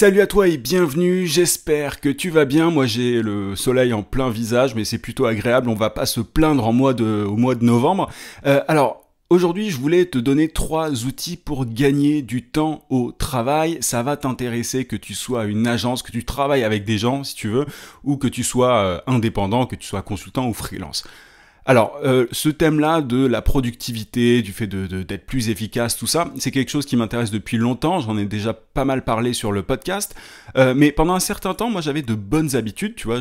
Salut à toi et bienvenue, j'espère que tu vas bien. Moi j'ai le soleil en plein visage, mais c'est plutôt agréable, on va pas se plaindre au mois de novembre. Aujourd'hui, je voulais te donner 3 outils pour gagner du temps au travail. Ça va t'intéresser que tu sois une agence, que tu travailles avec des gens si tu veux, ou que tu sois indépendant, que tu sois consultant ou freelance. Alors, ce thème-là de la productivité, du fait d'être plus efficace, tout ça, c'est quelque chose qui m'intéresse depuis longtemps. J'en ai déjà pas mal parlé sur le podcast. Mais pendant un certain temps, moi, j'avais de bonnes habitudes, tu vois.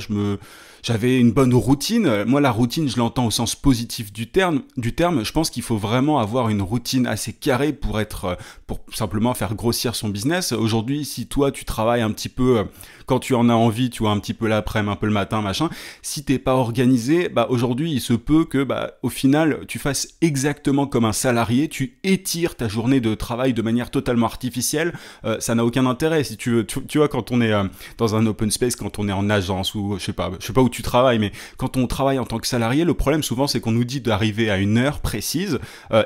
J'avais une bonne routine. Moi, la routine, je l'entends au sens positif du terme. Je pense qu'il faut vraiment avoir une routine assez carrée pour simplement faire grossir son business. Aujourd'hui, si toi, tu travailles un petit peu quand tu en as envie, tu vois, un petit peu l'après-midi, un peu le matin, machin. Si t'es pas organisé, aujourd'hui, il se peut que, au final, tu fasses exactement comme un salarié. Tu étires ta journée de travail de manière totalement artificielle. Ça n'a aucun intérêt. Si tu veux, tu vois, quand on est dans un open space, quand on est en agence ou je sais pas où tu travailles, mais quand on travaille en tant que salarié, le problème souvent c'est qu'on nous dit d'arriver à une heure précise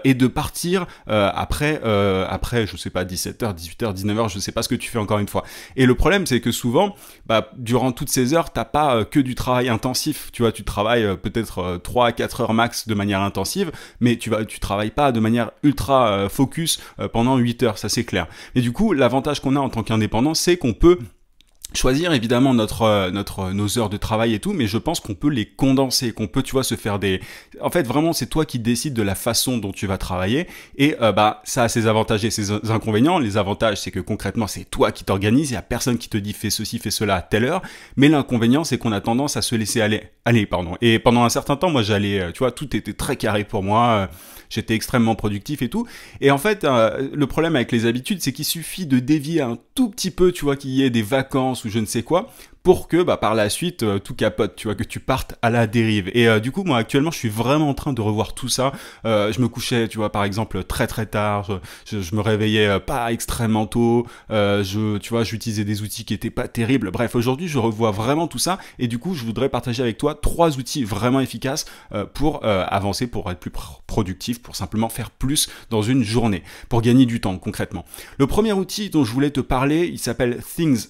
et de partir après, je sais pas, 17h, 18h, 19h, je sais pas ce que tu fais encore une fois. Et le problème c'est que souvent, durant toutes ces heures, t'as pas que du travail intensif, tu vois, tu travailles peut-être 3 à 4 heures max de manière intensive, mais tu travailles pas de manière ultra focus pendant 8 heures, ça c'est clair. Et du coup, l'avantage qu'on a en tant qu'indépendant, c'est qu'on peut choisir évidemment nos heures de travail et tout, mais je pense qu'on peut les condenser, qu'on peut, tu vois, se faire en fait, vraiment, c'est toi qui décides de la façon dont tu vas travailler, et ça a ses avantages et ses inconvénients. Les avantages, c'est que concrètement, c'est toi qui t'organises, il y a personne qui te dit fais ceci, fais cela à telle heure, mais l'inconvénient, c'est qu'on a tendance à se laisser aller. Et pendant un certain temps, moi, tu vois, tout était très carré pour moi, j'étais extrêmement productif et tout, et en fait, le problème avec les habitudes, c'est qu'il suffit de dévier un tout petit peu, tu vois, qu'il y ait des vacances ou je ne sais quoi, pour que par la suite tout capote, tu vois, que tu partes à la dérive. Et du coup, moi actuellement, je suis vraiment en train de revoir tout ça. Je me couchais, tu vois, par exemple très très tard, je me réveillais pas extrêmement tôt, tu vois, j'utilisais des outils qui étaient pas terribles. Bref, aujourd'hui, je revois vraiment tout ça, et du coup, je voudrais partager avec toi 3 outils vraiment efficaces pour avancer, pour être plus productif, pour simplement faire plus dans une journée, pour gagner du temps concrètement. Le premier outil dont je voulais te parler, il s'appelle Things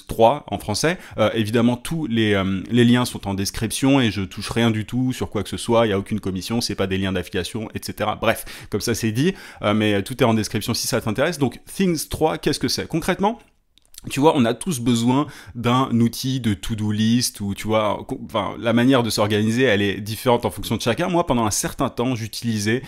3 en français. Évidemment, tous les liens sont en description et je touche rien du tout sur quoi que ce soit, il n'y a aucune commission, c'est pas des liens d'affiliation, etc. Bref, comme ça c'est dit, mais tout est en description si ça t'intéresse. Donc Things 3, qu'est-ce que c'est? Concrètement, tu vois, on a tous besoin d'un outil de to-do list ou tu vois, la manière de s'organiser, elle est différente en fonction de chacun. Moi, pendant un certain temps, j'utilisais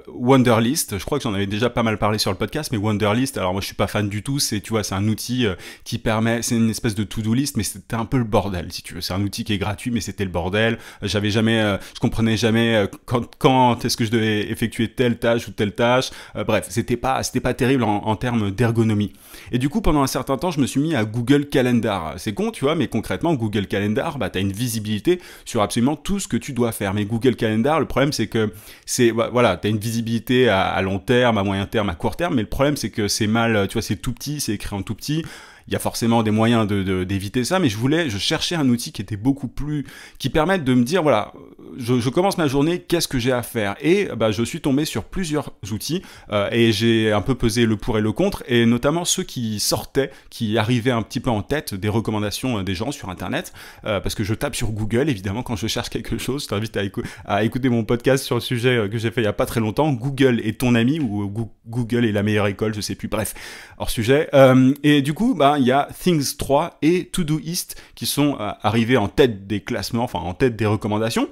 Wunderlist. Je crois que j'en avais déjà pas mal parlé sur le podcast, mais Wunderlist, alors moi je suis pas fan du tout. Tu vois, c'est un outil qui permet, c'est une espèce de to-do list, mais c'était un peu le bordel, si tu veux. C'est un outil qui est gratuit, mais c'était le bordel. Je comprenais jamais quand est-ce que je devais effectuer telle tâche ou telle tâche. Bref, c'était pas terrible en termes d'ergonomie. Et du coup, pendant un certain temps, je me suis mis à Google Calendar. C'est con, tu vois, mais concrètement, Google Calendar, t'as une visibilité sur absolument tout ce que tu dois faire. Mais Google Calendar, le problème, c'est que t'as une visibilité à long terme, à moyen terme, à court terme, mais le problème, c'est que c'est mal, tu vois, c'est tout petit, c'est écrit en tout petit. Il y a forcément des moyens d'éviter ça, mais je cherchais un outil qui était qui permette de me dire, voilà, je commence ma journée, qu'est-ce que j'ai à faire? Et je suis tombé sur plusieurs outils et j'ai un peu pesé le pour et le contre, et notamment ceux qui arrivaient un petit peu en tête des recommandations des gens sur Internet, parce que je tape sur Google, évidemment, quand je cherche quelque chose. Je t'invite à écouter mon podcast sur le sujet que j'ai fait il y a pas très longtemps. Google est ton ami, ou Google est la meilleure école, je sais plus, bref, hors sujet. Et du coup, il y a Things 3 et Todoist qui sont arrivés en tête des classements, enfin en tête des recommandations.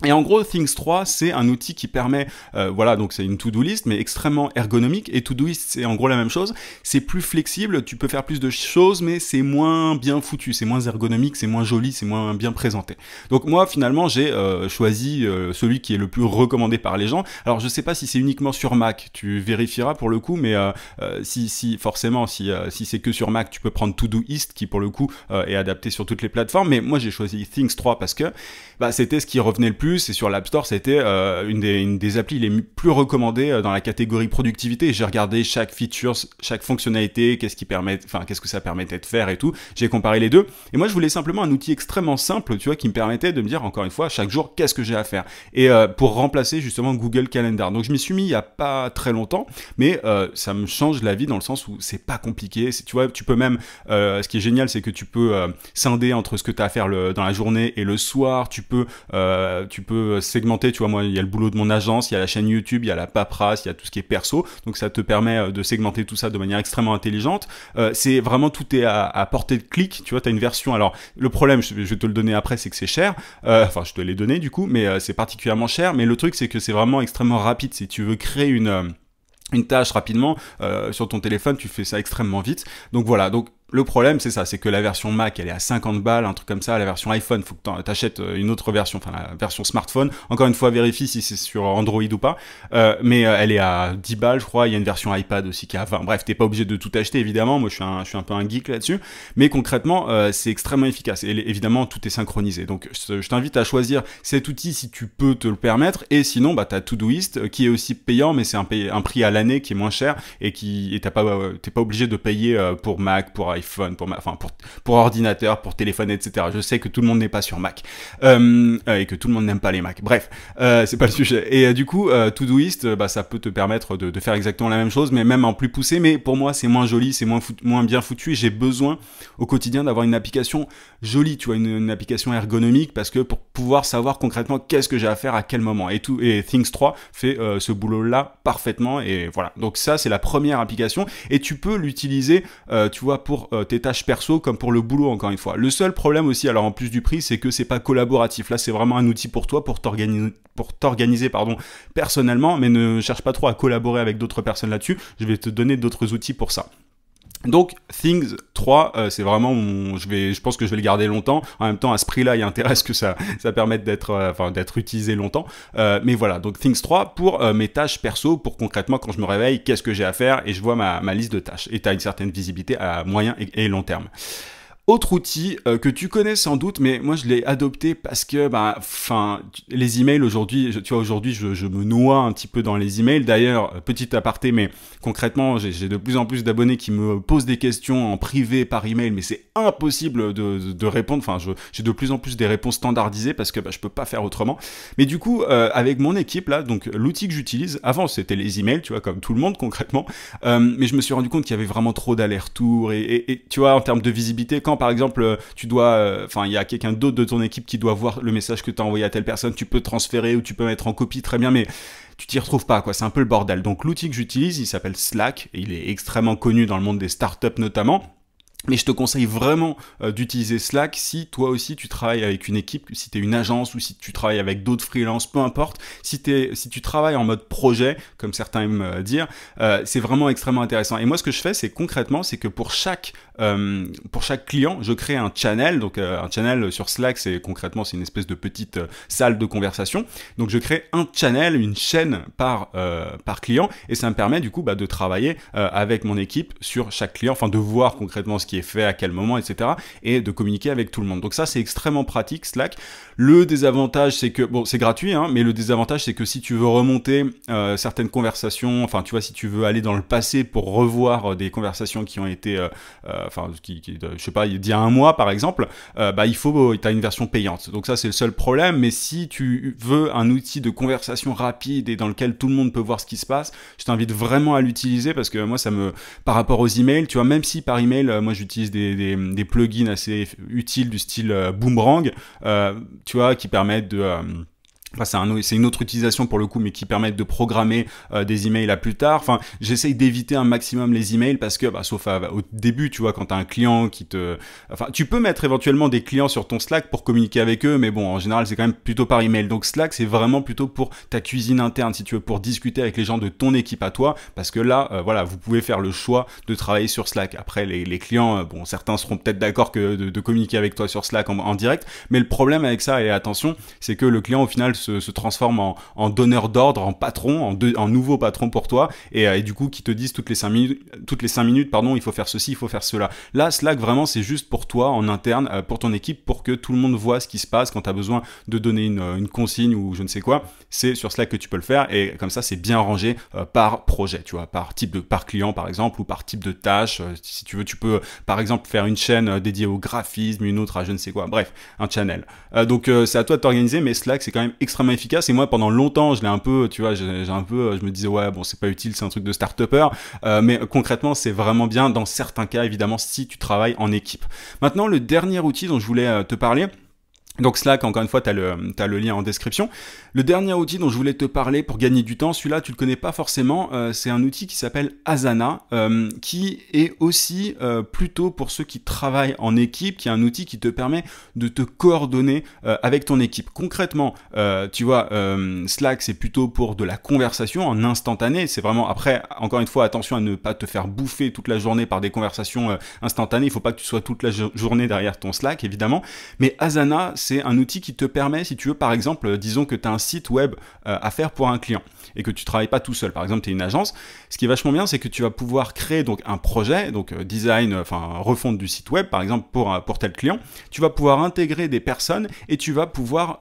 Et en gros, Things 3, c'est un outil qui permet, donc c'est une to-do list, mais extrêmement ergonomique. Et Todoist, c'est en gros la même chose. C'est plus flexible, tu peux faire plus de choses, mais c'est moins bien foutu, c'est moins ergonomique, c'est moins joli, c'est moins bien présenté. Donc moi, finalement, j'ai choisi celui qui est le plus recommandé par les gens. Alors, je sais pas si c'est uniquement sur Mac, tu vérifieras pour le coup, mais si c'est que sur Mac, tu peux prendre Todoist, qui pour le coup est adapté sur toutes les plateformes. Mais moi, j'ai choisi Things 3 parce que c'était ce qui revenait le plus. plus, et sur l'App Store, c'était une des applis les plus recommandées dans la catégorie productivité. J'ai regardé chaque feature, chaque fonctionnalité, qu'est-ce que ça permettait de faire et tout. J'ai comparé les deux. Et moi, je voulais simplement un outil extrêmement simple, tu vois, qui me permettait de me dire, encore une fois, chaque jour, qu'est-ce que j'ai à faire. Et pour remplacer justement Google Calendar. Donc, je m'y suis mis il y a pas très longtemps, mais ça me change la vie dans le sens où c'est pas compliqué. Tu vois, tu peux même, ce qui est génial, c'est que tu peux scinder entre ce que tu as à faire dans la journée et le soir. Tu peux segmenter, tu vois, moi, il y a le boulot de mon agence, il y a la chaîne YouTube, il y a la paperasse, il y a tout ce qui est perso. Donc, ça te permet de segmenter tout ça de manière extrêmement intelligente. C'est vraiment, tout est à portée de clic. Tu vois, tu as une version. Alors, le problème, je vais te le donner après, c'est que c'est cher. Enfin, je te l'ai donné du coup, mais c'est particulièrement cher. Mais le truc, c'est que c'est vraiment extrêmement rapide. Si tu veux créer une tâche rapidement sur ton téléphone, tu fais ça extrêmement vite. Donc voilà, donc le problème, c'est ça, c'est que la version Mac, elle est à 50 balles, un truc comme ça. La version iPhone, faut que t'achètes une autre version, enfin la version smartphone. Encore une fois, vérifie si c'est sur Android ou pas. Mais elle est à 10 balles, je crois. Il y a une version iPad aussi qui a 20. Bref, t'es pas obligé de tout acheter, évidemment. Moi, je suis un peu un geek là-dessus. Mais concrètement, c'est extrêmement efficace. Et évidemment, tout est synchronisé. Donc, je t'invite à choisir cet outil si tu peux te le permettre. Et sinon, bah, t'as Todoist, qui est aussi payant, mais c'est un prix à l'année qui est moins cher et t'es pas obligé de payer pour Mac, pour iPhone, pour ordinateur, pour téléphone, etc. Je sais que tout le monde n'est pas sur Mac et que tout le monde n'aime pas les Mac. Bref, c'est pas le sujet. Et du coup, Todoist, bah, ça peut te permettre de faire exactement la même chose, mais même en plus poussé. Mais pour moi, c'est moins joli, c'est moins bien foutu. Et j'ai besoin au quotidien d'avoir une application jolie, tu vois, une application ergonomique, parce que pour pouvoir savoir concrètement qu'est-ce que j'ai à faire à quel moment. Et Things 3 fait ce boulot-là parfaitement. Et voilà. Donc ça, c'est la première application. Et tu peux l'utiliser, tu vois, pour tes tâches perso comme pour le boulot, encore une fois. Le seul problème aussi, alors en plus du prix, c'est que c'est pas collaboratif. Là, c'est vraiment un outil pour toi, pour t'organiser, personnellement, mais ne cherche pas trop à collaborer avec d'autres personnes là-dessus. Je vais te donner d'autres outils pour ça. Donc Things 3, c'est vraiment je pense que je vais le garder longtemps. En même temps, à ce prix-là, il y a intérêt à ce que ça permette d'être utilisé longtemps. Mais voilà, donc Things 3 pour mes tâches perso, pour concrètement quand je me réveille, qu'est-ce que j'ai à faire, et je vois ma liste de tâches. Et tu as une certaine visibilité à moyen et long terme. Autre outil que tu connais sans doute, mais moi je l'ai adopté parce que, les emails aujourd'hui, tu vois, aujourd'hui je me noie un petit peu dans les emails. D'ailleurs, petit aparté, mais concrètement, j'ai de plus en plus d'abonnés qui me posent des questions en privé par email, mais c'est impossible de répondre. Enfin, j'ai de plus en plus des réponses standardisées parce que je peux pas faire autrement. Mais du coup, avec mon équipe là, donc l'outil que j'utilise, avant c'était les emails, tu vois, comme tout le monde concrètement, mais je me suis rendu compte qu'il y avait vraiment trop d'allers-retours et tu vois, en termes de visibilité, quand par exemple tu dois, il y a quelqu'un d'autre de ton équipe qui doit voir le message que tu as envoyé à telle personne, tu peux transférer ou tu peux mettre en copie, très bien, mais tu t'y retrouves pas, quoi. C'est un peu le bordel. Donc l'outil que j'utilise, il s'appelle Slack et il est extrêmement connu dans le monde des startups notamment. Mais je te conseille vraiment d'utiliser Slack si toi aussi tu travailles avec une équipe, si tu es une agence ou si tu travailles avec d'autres freelances, peu importe. Si tu travailles en mode projet, comme certains aiment dire, c'est vraiment extrêmement intéressant. Et moi, ce que je fais, c'est concrètement, c'est que pour chaque client, je crée un channel. Donc un channel sur Slack, c'est une espèce de petite salle de conversation. Donc je crée un channel, une chaîne par client, et ça me permet du coup de travailler avec mon équipe sur chaque client, enfin de voir concrètement ce qui est fait, à quel moment, etc. et de communiquer avec tout le monde. Donc ça, c'est extrêmement pratique, Slack. Le désavantage, c'est que, bon, c'est gratuit, hein, mais le désavantage, c'est que si tu veux remonter certaines conversations, enfin, tu vois, si tu veux aller dans le passé pour revoir des conversations qui ont été, je sais pas, d'il y a un mois, par exemple, t'as une version payante. Donc ça, c'est le seul problème, mais si tu veux un outil de conversation rapide et dans lequel tout le monde peut voir ce qui se passe, je t'invite vraiment à l'utiliser parce que moi, par rapport aux emails, tu vois, même si par email, moi, j'utilise des plugins assez utiles du style Boomerang, tu vois, qui permettent de... c'est une autre utilisation pour le coup, mais qui permettent de programmer des emails à plus tard. Enfin, j'essaye d'éviter un maximum les emails parce que, sauf au début, tu vois, quand t'as un client tu peux mettre éventuellement des clients sur ton Slack pour communiquer avec eux, mais bon, en général, c'est quand même plutôt par email. Donc Slack, c'est vraiment plutôt pour ta cuisine interne, si tu veux, pour discuter avec les gens de ton équipe à toi, parce que là, vous pouvez faire le choix de travailler sur Slack. Après, les clients, certains seront peut-être d'accord que de communiquer avec toi sur Slack en direct, mais le problème avec ça, et attention, c'est que le client, au final, se transforment en donneur d'ordre, en patron, en nouveau patron pour toi, et du coup qui te disent toutes les 5 minutes, pardon, il faut faire ceci, il faut faire cela. Là, Slack vraiment c'est juste pour toi en interne, pour ton équipe, pour que tout le monde voit ce qui se passe quand tu as besoin de donner une consigne ou je ne sais quoi. C'est sur Slack que tu peux le faire, et comme ça c'est bien rangé par projet, tu vois, par client par exemple, ou par type de tâche. Si tu veux, tu peux par exemple faire une chaîne dédiée au graphisme, une autre à je ne sais quoi, bref, un channel. Donc c'est à toi de t'organiser, mais Slack c'est quand même extrêmement efficace, et moi pendant longtemps je l'ai un peu, tu vois, je me disais ouais bon c'est pas utile, c'est un truc de start-upper, mais concrètement c'est vraiment bien dans certains cas, évidemment, si tu travailles en équipe. Maintenant, le dernier outil dont je voulais te parler, donc Slack, encore une fois, t'as le lien en description. Le dernier outil dont je voulais te parler pour gagner du temps, celui-là tu le connais pas forcément, c'est un outil qui s'appelle Asana, qui est aussi plutôt pour ceux qui travaillent en équipe, qui est un outil qui te permet de te coordonner avec ton équipe. Concrètement, tu vois, Slack c'est plutôt pour de la conversation en instantané, c'est vraiment, après, encore une fois, attention à ne pas te faire bouffer toute la journée par des conversations instantanées, il faut pas que tu sois toute la journée derrière ton Slack, évidemment, mais Asana, c'est un outil qui te permet, si tu veux, par exemple, disons que tu as un site web à faire pour un client et que tu travailles pas tout seul, par exemple tu es une agence, ce qui est vachement bien, c'est que tu vas pouvoir créer donc un projet, donc design, refonte du site web par exemple pour tel client, tu vas pouvoir intégrer des personnes et tu vas pouvoir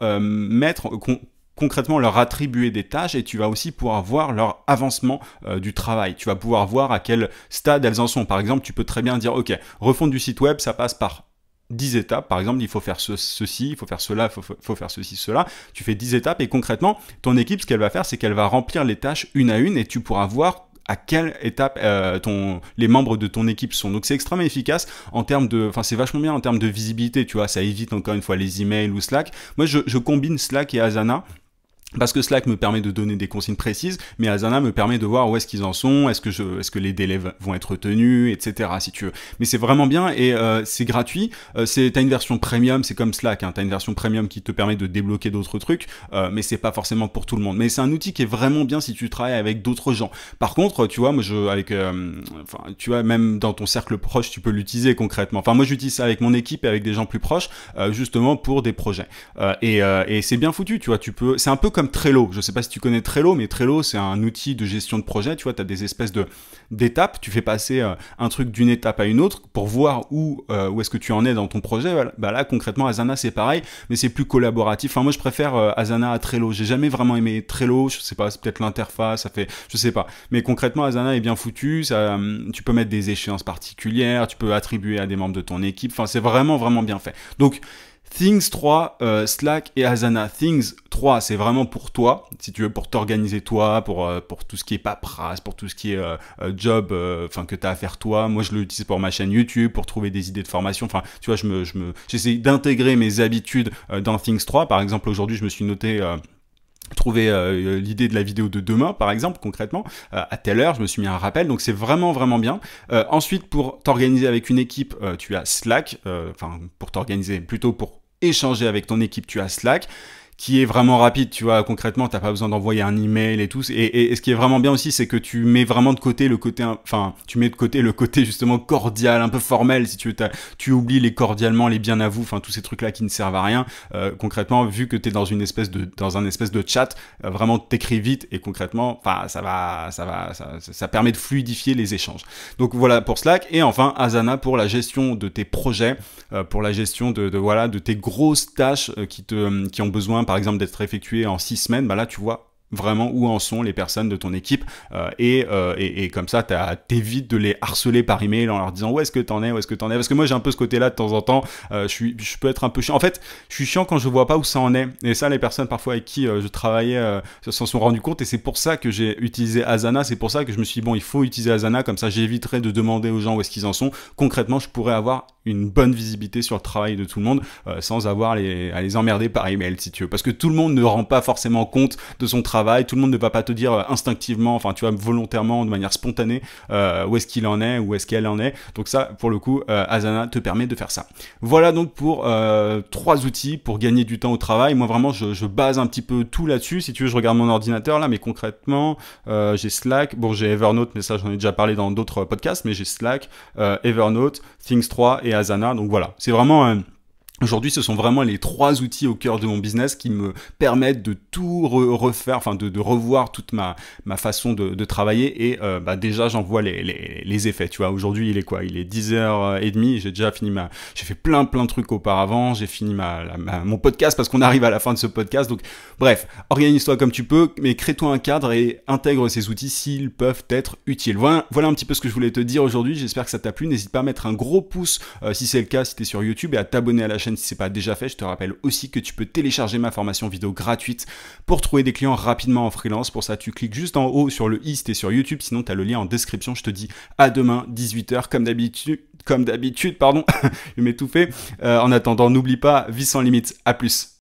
concrètement leur attribuer des tâches, et tu vas aussi pouvoir voir leur avancement du travail. Tu vas pouvoir voir à quel stade elles en sont. Par exemple, tu peux très bien dire ok, refonte du site web, ça passe par 10 étapes, par exemple, il faut faire ceci, il faut faire cela, il faut faire ceci, cela. Tu fais 10 étapes, et concrètement, ton équipe, ce qu'elle va faire, c'est qu'elle va remplir les tâches une à une, et tu pourras voir à quelle étape les membres de ton équipe sont. Donc c'est extrêmement efficace en termes de, c'est vachement bien en termes de visibilité, tu vois, ça évite encore une fois les emails ou Slack. Moi, je combine Slack et Asana, parce que Slack me permet de donner des consignes précises, mais Asana me permet de voir où est-ce qu'ils en sont, est-ce que les délais vont être tenus, etc. si tu veux. Mais c'est vraiment bien, et c'est gratuit. T'as une version premium, c'est comme Slack, hein, t'as une version premium qui te permet de débloquer d'autres trucs, mais c'est pas forcément pour tout le monde. Mais c'est un outil qui est vraiment bien si tu travailles avec d'autres gens. Par contre, tu vois, moi tu vois, même dans ton cercle proche, tu peux l'utiliser concrètement. Moi j'utilise ça avec mon équipe et avec des gens plus proches, justement pour des projets. Et c'est bien foutu, tu vois. C'est un peu comme Trello. Je sais pas si tu connais Trello, mais Trello c'est un outil de gestion de projet. Tu vois, tu as des espèces d'étapes. Tu fais passer un truc d'une étape à une autre pour voir où est-ce que tu en es dans ton projet. Bah là concrètement Asana c'est pareil, mais c'est plus collaboratif. Moi je préfère Asana à Trello. J'ai jamais vraiment aimé Trello. Je sais pas, c'est peut-être l'interface, je sais pas. Mais concrètement Asana est bien foutu. Tu peux mettre des échéances particulières, tu peux attribuer à des membres de ton équipe. C'est vraiment vraiment bien fait. Donc Things 3, Slack et Asana. Things 3, c'est vraiment pour toi, si tu veux, pour t'organiser toi, pour tout ce qui est paperasse, pour tout ce qui est job, que tu as à faire toi. Moi, je l'utilise pour ma chaîne YouTube, pour trouver des idées de formation. Tu vois, j'essaie d'intégrer mes habitudes dans Things 3. Par exemple, aujourd'hui, je me suis noté trouver l'idée de la vidéo de demain, par exemple, concrètement, à telle heure, je me suis mis un rappel, donc c'est vraiment, vraiment bien. Ensuite, pour t'organiser avec une équipe, tu as Slack, pour t'organiser, plutôt pour échanger avec ton équipe, tu as Slack, qui est vraiment rapide, tu vois, concrètement, t'as pas besoin d'envoyer un email et tout, et ce qui est vraiment bien aussi, c'est que tu mets vraiment de côté le côté justement cordial, un peu formel, si tu veux, tu oublies les cordialement, les bien à vous, tous ces trucs-là qui ne servent à rien, concrètement, vu que t'es dans un espèce de chat, vraiment t'écris vite, et concrètement, ça permet de fluidifier les échanges. Donc voilà pour Slack, et enfin, Asana pour la gestion de tes projets, pour la gestion de tes grosses tâches qui ont besoin, par exemple, d'être effectué en 6 semaines, bah là tu vois vraiment où en sont les personnes de ton équipe, et comme ça t'évites de les harceler par email en leur disant où est-ce que t'en es, parce que moi j'ai un peu ce côté-là de temps en temps, je peux être un peu chiant. En fait, je suis chiant quand je vois pas où ça en est, et ça les personnes parfois avec qui je travaillais s'en sont rendu compte, et c'est pour ça que j'ai utilisé Asana, c'est pour ça que je me suis dit bon, il faut utiliser Asana, comme ça j'éviterai de demander aux gens où est-ce qu'ils en sont. Concrètement, je pourrais avoir une bonne visibilité sur le travail de tout le monde, sans avoir à les emmerder par email, si tu veux, parce que tout le monde ne rend pas forcément compte de son travail, tout le monde ne va pas te dire instinctivement, tu vois, volontairement, de manière spontanée, où est-ce qu'il en est, où est-ce qu'elle en est. Donc ça, pour le coup, Asana te permet de faire ça. Voilà donc pour 3 outils pour gagner du temps au travail. Moi vraiment, je base un petit peu tout là-dessus. Si tu veux, je regarde mon ordinateur là, mais concrètement, j'ai Slack, bon j'ai Evernote, mais ça j'en ai déjà parlé dans d'autres podcasts, mais j'ai Slack, Evernote, Things 3 et Asana. Donc voilà, c'est vraiment Aujourd'hui, ce sont vraiment les 3 outils au cœur de mon business qui me permettent de tout refaire, enfin de revoir toute ma façon de travailler et déjà j'en vois les effets. Tu vois, aujourd'hui il est quoi? Il est 10h30, j'ai déjà fini j'ai fait plein de trucs auparavant, j'ai fini mon podcast parce qu'on arrive à la fin de ce podcast. Donc bref, organise-toi comme tu peux, mais crée-toi un cadre et intègre ces outils s'ils peuvent être utiles. Voilà un petit peu ce que je voulais te dire aujourd'hui. J'espère que ça t'a plu. N'hésite pas à mettre un gros pouce si c'est le cas, si t'es sur YouTube, et à t'abonner à la chaîne si c'est pas déjà fait. Je te rappelle aussi que tu peux télécharger ma formation vidéo gratuite pour trouver des clients rapidement en freelance. Pour ça, tu cliques juste en haut sur le i si t'es sur YouTube, sinon tu as le lien en description. Je te dis à demain 18h comme d'habitude, pardon, je m'étouffer. En attendant, n'oublie pas, vie sans limite. À plus.